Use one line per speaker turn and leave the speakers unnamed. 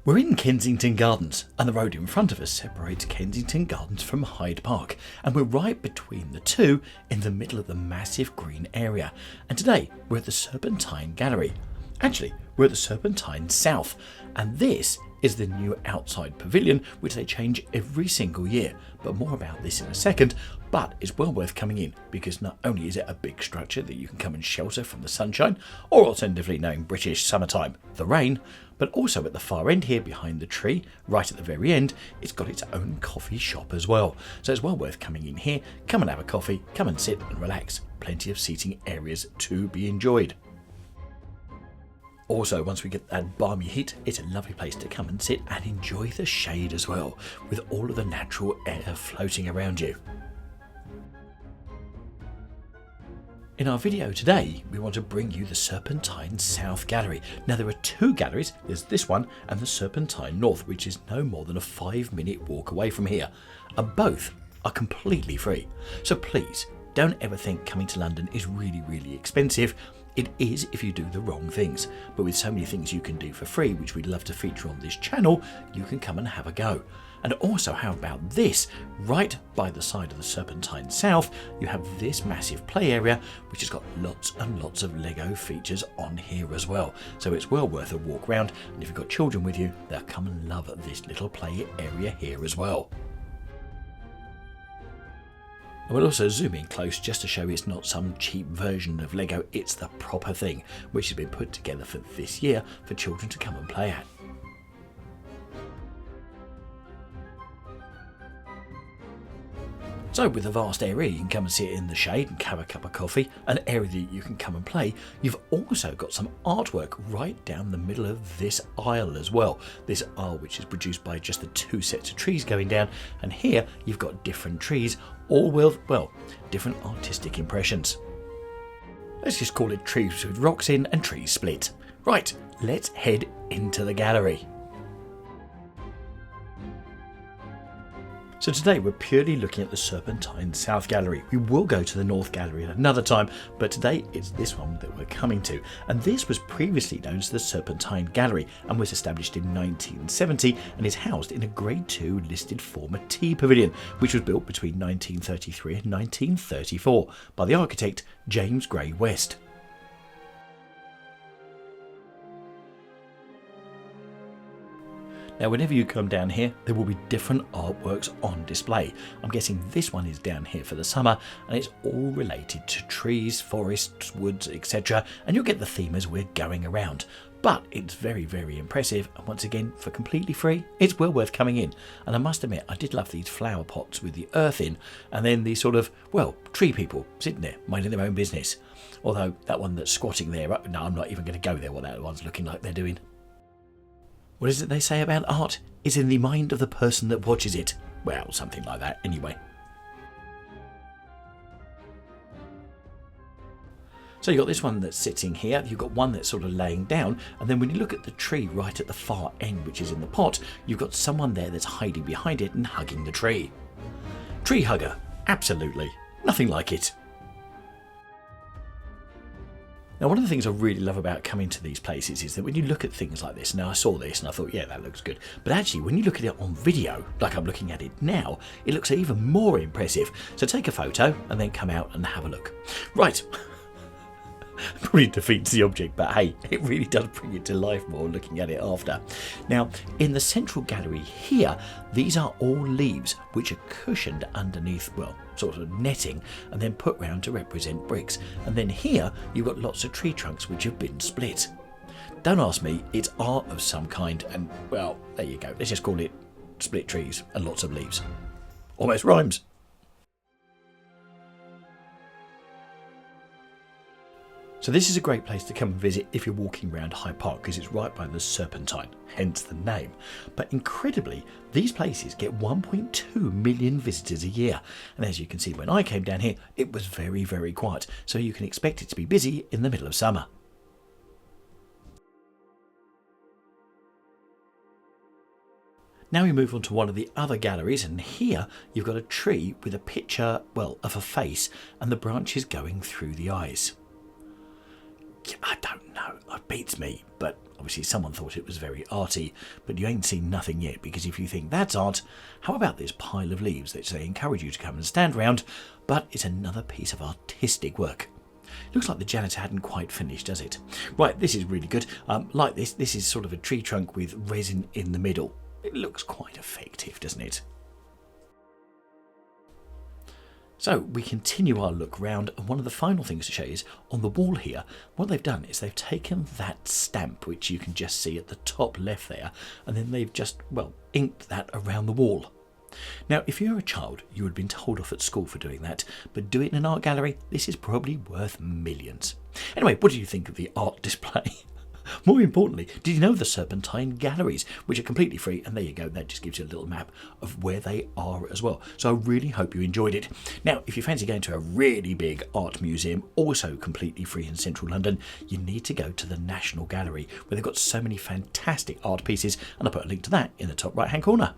We're in Kensington Gardens, and the road in front of us separates Kensington Gardens from Hyde Park, and we're right between the two in the middle of the massive green area. And today we're at the Serpentine Gallery. Actually, we're at the Serpentine South, and this is the new outside pavilion which they change every single year. But more about this in a second. But it's well worth coming in because not only is it a big structure that you can come and shelter from the sunshine, or alternatively knowing British summertime, the rain, but also at the far end here behind the tree, right at the very end, it's got its own coffee shop as well. So it's well worth coming in here, come and have a coffee, come and sit and relax. Plenty of seating areas to be enjoyed. Also, once we get that balmy heat, it's a lovely place to come and sit and enjoy the shade as well, with all of the natural air floating around you. In our video today, we want to bring you the Serpentine South Gallery. Now there are two galleries, there's this one and the Serpentine North, which is no more than a 5-minute walk away from here, and both are completely free. So please, don't ever think coming to London is really expensive. It is if you do the wrong things, but with so many things you can do for free, which we'd love to feature on this channel, you can come and have a go. And also, how about this? Right by the side of the Serpentine South, you have this massive play area, which has got lots and lots of Lego features on here as well. So it's well worth a walk round, and if you've got children with you, they'll come and love this little play area here as well. I will also zoom in close just to show it's not some cheap version of Lego, it's the proper thing, which has been put together for this year for children to come and play at. So with a vast area you can come and sit in the shade and have a cup of coffee, an area that you can come and play, you've also got some artwork right down the middle of this aisle as well. This aisle which is produced by just the two sets of trees going down, and here you've got different trees, all with, well, different artistic impressions. Let's just call it trees with rocks in and trees split. Right, let's head into the gallery. So today we're purely looking at the Serpentine South Gallery. We will go to the North Gallery at another time, but today it's this one that we're coming to. And this was previously known as the Serpentine Gallery and was established in 1970 and is housed in a Grade 2 listed former tea pavilion, which was built between 1933 and 1934 by the architect James Gray West. Now whenever you come down here, there will be different artworks on display. I'm guessing this one is down here for the summer, and it's all related to trees, forests, woods, etc. And you'll get the theme as we're going around. But it's very impressive, and once again, for completely free, it's well worth coming in. And I must admit, I did love these flower pots with the earth in, and then these sort of, well, tree people sitting there, minding their own business. Although that one that's squatting there, no, I'm not even going to go there, what that one's looking like they're doing. What is it they say about art? It's in the mind of the person that watches it. Well, something like that anyway. So you've got this one that's sitting here, you've got one that's sort of laying down, and then when you look at the tree right at the far end, which is in the pot, you've got someone there that's hiding behind it and hugging the tree. Tree hugger, absolutely. Nothing like it. Now, one of the things I really love about coming to these places is that when you look at things like this, now I saw this and I thought, yeah, that looks good. But actually, when you look at it on video, like I'm looking at it now, it looks even more impressive. So take a photo and then come out and have a look. Right. Probably defeats the object, but hey, it really does bring it to life more looking at it after. Now, in the central gallery here, these are all leaves which are cushioned underneath, well, sort of netting, and then put round to represent bricks. And then here, you've got lots of tree trunks which have been split. Don't ask me, it's art of some kind, and well, there you go. Let's just call it split trees and lots of leaves. Almost rhymes. So this is a great place to come and visit if you're walking around Hyde Park, because it's right by the Serpentine, hence the name. But incredibly, these places get 1.2 million visitors a year. And as you can see, when I came down here, it was very quiet. So you can expect it to be busy in the middle of summer. Now we move on to one of the other galleries, and here you've got a tree with a picture, well, of a face and the branches going through the eyes. I don't know, it beats me, but Obviously someone thought it was very arty, but you ain't seen nothing yet, because if you think that's art, how about this pile of leaves that they encourage you to come and stand round, but it's another piece of artistic work. Looks like the janitor hadn't quite finished, does it? Right, this is really good. Like this is sort of a tree trunk with resin in the middle. It looks quite effective, doesn't it? So we continue our look round, and one of the final things to show you is on the wall here, what they've done is they've taken that stamp, which you can just see at the top left there, and then they've just, well, inked that around the wall. Now, if you're a child, you would have been told off at school for doing that, but do it in an art gallery, this is probably worth millions. Anyway, what do you think of the art display? More importantly, did you know of the Serpentine Galleries, which are completely free? And there you go, that just gives you a little map of where they are as well. So I really hope you enjoyed it. Now, if you fancy going to a really big art museum, also completely free in central London, you need to go to the National Gallery, where they've got so many fantastic art pieces, and I'll put a link to that in the top right hand corner.